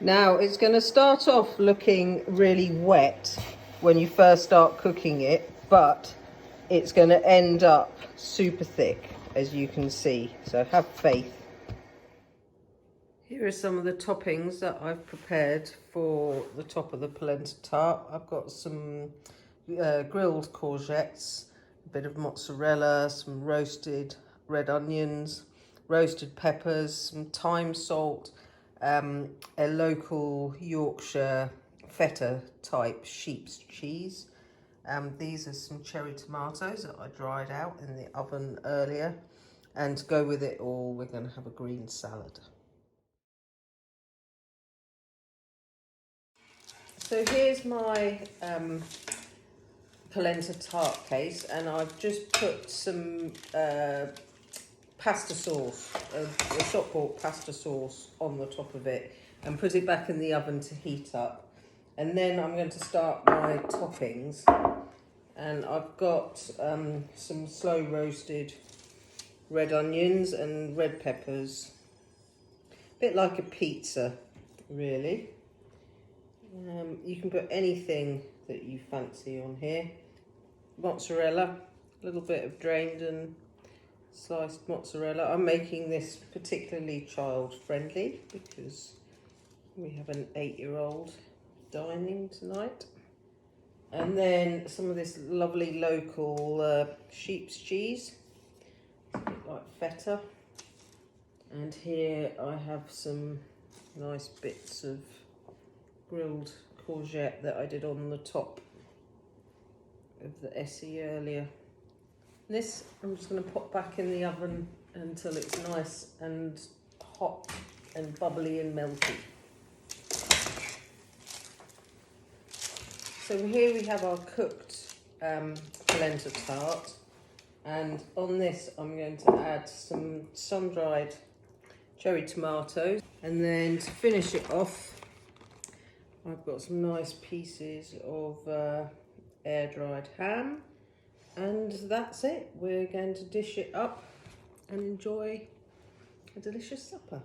Now it's going to start off looking really wet when you first start cooking it, but it's going to end up super thick, as you can see, so have faith. Here are some of the toppings that I've prepared for the top of the polenta tart. I've got some grilled courgettes, a bit of mozzarella, some roasted red onions, roasted peppers, some thyme, salt, a local Yorkshire feta type sheep's cheese. These are some cherry tomatoes that I dried out in the oven earlier, and to go with it all we're going to have a green salad. So here's my polenta tart case, and I've just put some pasta sauce, a shop bought pasta sauce on the top of it, and put it back in the oven to heat up. And then I'm going to start my toppings, and I've got some slow roasted red onions and red peppers, a bit like a pizza really. You can put anything that you fancy on here. Mozzarella, a little bit of drained and sliced mozzarella. I'm making this particularly child friendly because we have an 8-year-old dining tonight. And then some of this lovely local sheep's cheese, a bit like feta. And here I have some nice bits of grilled courgette that I did on the top of the essie earlier. This I'm just going to pop back in the oven until it's nice and hot and bubbly and melty. So here we have our cooked polenta tart, and on this I'm going to add some sun-dried cherry tomatoes, and then to finish it off I've got some nice pieces of air-dried ham, and that's it. We're going to dish it up and enjoy a delicious supper.